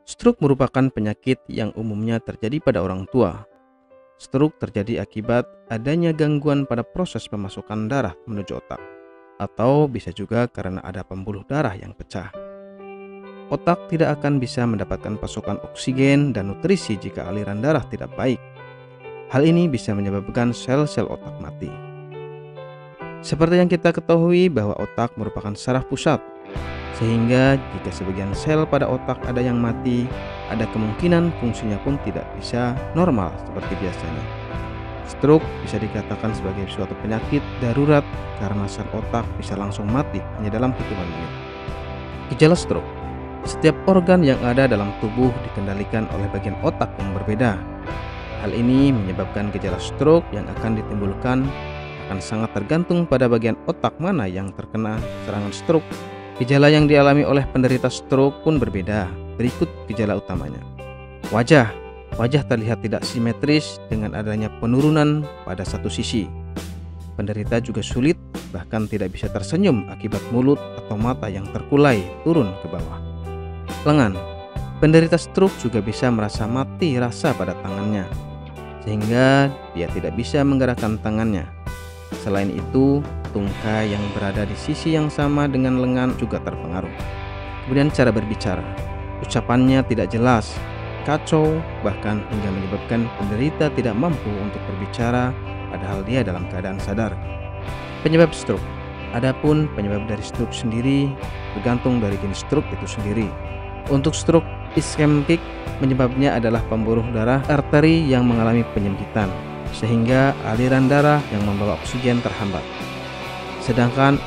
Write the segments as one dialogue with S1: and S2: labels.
S1: Stroke merupakan penyakit yang umumnya terjadi pada orang tua. Stroke terjadi akibat adanya gangguan pada proses pemasukan darah menuju otak, atau bisa juga karena ada pembuluh darah yang pecah. Otak tidak akan bisa mendapatkan pasokan oksigen dan nutrisi jika aliran darah tidak baik. Hal ini bisa menyebabkan sel-sel otak mati. Seperti yang kita ketahui bahwa otak merupakan saraf pusat, sehingga jika sebagian sel pada otak ada yang mati, ada kemungkinan fungsinya pun tidak bisa normal seperti biasanya. Stroke bisa dikatakan sebagai suatu penyakit darurat karena sel otak bisa langsung mati hanya dalam hitungan menit. Gejala stroke: setiap organ yang ada dalam tubuh dikendalikan oleh bagian otak yang berbeda. Hal ini menyebabkan gejala stroke yang akan ditimbulkan akan sangat tergantung pada bagian otak mana yang terkena serangan stroke. Gejala yang dialami oleh penderita stroke pun berbeda. Berikut gejala utamanya. Wajah terlihat tidak simetris dengan adanya penurunan pada satu sisi. Penderita juga sulit, bahkan tidak bisa tersenyum akibat mulut atau mata yang terkulai turun ke bawah. Lengan: penderita stroke juga bisa merasa mati rasa pada tangannya, sehingga dia tidak bisa menggerakkan tangannya. Selain itu, tungkai yang berada di sisi yang sama dengan lengan juga terpengaruh. Kemudian cara berbicara: ucapannya tidak jelas, kacau, bahkan hingga menyebabkan penderita tidak mampu untuk berbicara padahal dia dalam keadaan sadar. Penyebab stroke: adapun penyebab dari stroke sendiri bergantung dari jenis stroke itu sendiri. Untuk stroke iskemik, penyebabnya adalah pembuluh darah arteri yang mengalami penyempitan, sehingga aliran darah yang membawa oksigen terhambat. Sedangkan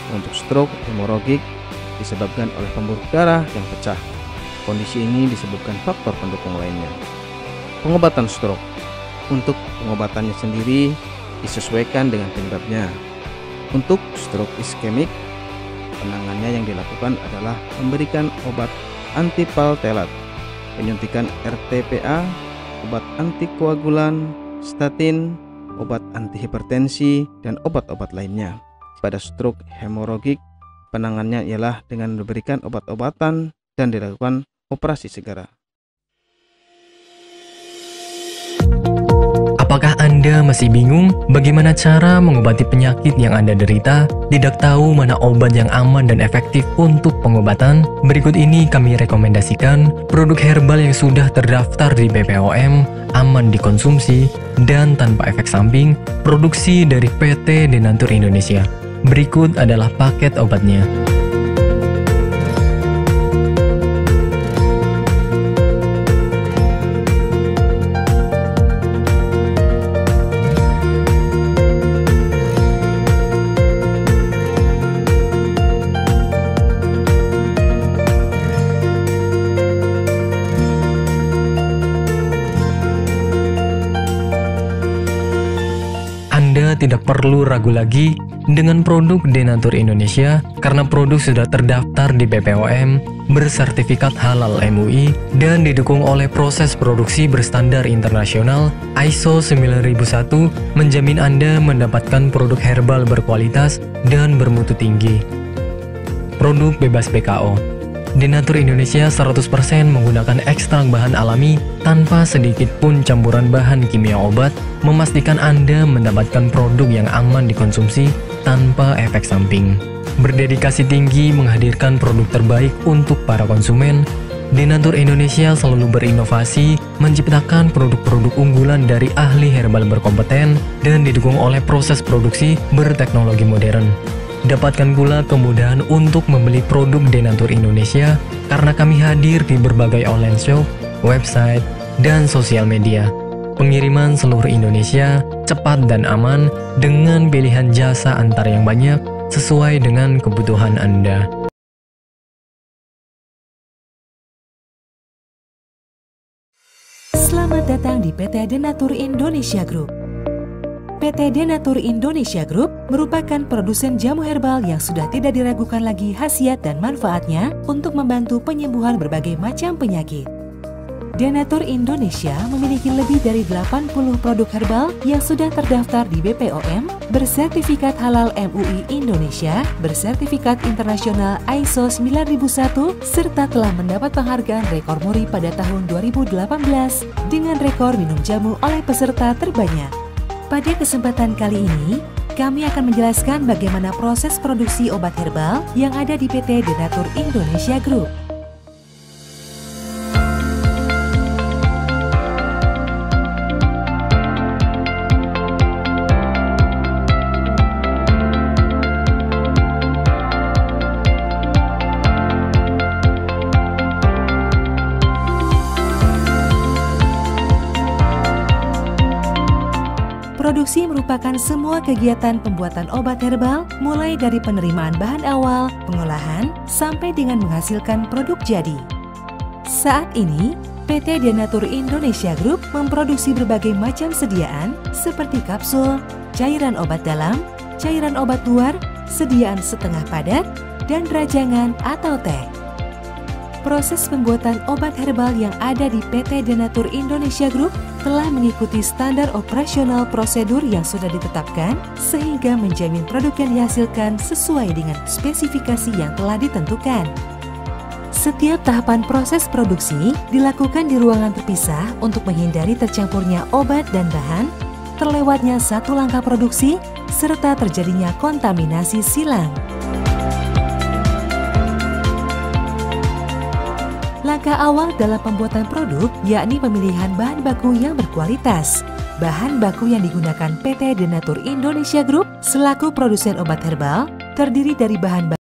S1: untuk stroke hemoragik disebabkan oleh pembuluh darah yang pecah. Kondisi ini disebabkan faktor pendukung lainnya. Pengobatan stroke: untuk pengobatannya sendiri disesuaikan dengan penyebabnya. Untuk stroke iskemik, penanganannya yang dilakukan adalah memberikan obat antipaltelat, penyuntikan RTPA, obat antikoagulan, statin, obat antihipertensi, dan obat-obat lainnya. Pada stroke hemoragik, penanganannya ialah dengan memberikan obat-obatan dan dilakukan operasi segera.
S2: Apakah Anda masih bingung bagaimana cara mengobati penyakit yang Anda derita? Tidak tahu mana obat yang aman dan efektif untuk pengobatan? Berikut ini kami rekomendasikan produk herbal yang sudah terdaftar di BPOM, aman dikonsumsi, dan tanpa efek samping, produksi dari PT Denatur Indonesia. Berikut adalah paket obatnya. Anda tidak perlu ragu lagi dengan produk Denatur Indonesia karena produk sudah terdaftar di BPOM, bersertifikat halal MUI, dan didukung oleh proses produksi berstandar internasional ISO 9001, menjamin Anda mendapatkan produk herbal berkualitas dan bermutu tinggi. Produk bebas BKO. Denatur Indonesia 100% menggunakan ekstrak bahan alami tanpa sedikit pun campuran bahan kimia obat, memastikan Anda mendapatkan produk yang aman dikonsumsi tanpa efek samping. Berdedikasi tinggi menghadirkan produk terbaik untuk para konsumen, Denatur Indonesia selalu berinovasi, menciptakan produk-produk unggulan dari ahli herbal berkompeten dan didukung oleh proses produksi berteknologi modern. Dapatkan pula kemudahan untuk membeli produk Denatur Indonesia karena kami hadir di berbagai online shop, website, dan sosial media. Pengiriman seluruh Indonesia cepat dan aman dengan pilihan jasa antar yang banyak sesuai dengan kebutuhan Anda.
S3: Selamat datang di PT Denatur Indonesia Group. PT Denatur Indonesia Group merupakan produsen jamu herbal yang sudah tidak diragukan lagi khasiat dan manfaatnya untuk membantu penyembuhan berbagai macam penyakit. Denatur Indonesia memiliki lebih dari 80 produk herbal yang sudah terdaftar di BPOM, bersertifikat halal MUI Indonesia, bersertifikat internasional ISO 9001, serta telah mendapat penghargaan rekor muri pada tahun 2018 dengan rekor minum jamu oleh peserta terbanyak. Pada kesempatan kali ini, kami akan menjelaskan bagaimana proses produksi obat herbal yang ada di PT Denatur Indonesia Group. Produksi merupakan semua kegiatan pembuatan obat herbal, mulai dari penerimaan bahan awal, pengolahan, sampai dengan menghasilkan produk jadi. Saat ini, PT Denatur Indonesia Group memproduksi berbagai macam sediaan seperti kapsul, cairan obat dalam, cairan obat luar, sediaan setengah padat, dan rajangan atau teh. Proses pembuatan obat herbal yang ada di PT Denatur Indonesia Group telah mengikuti standar operasional prosedur yang sudah ditetapkan sehingga menjamin produk yang dihasilkan sesuai dengan spesifikasi yang telah ditentukan. Setiap tahapan proses produksi dilakukan di ruangan terpisah untuk menghindari tercampurnya obat dan bahan, terlewatnya satu langkah produksi, serta terjadinya kontaminasi silang. Langkah awal dalam pembuatan produk yakni pemilihan bahan baku yang berkualitas. Bahan baku yang digunakan PT Denatur Indonesia Group selaku produsen obat herbal terdiri dari bahan baku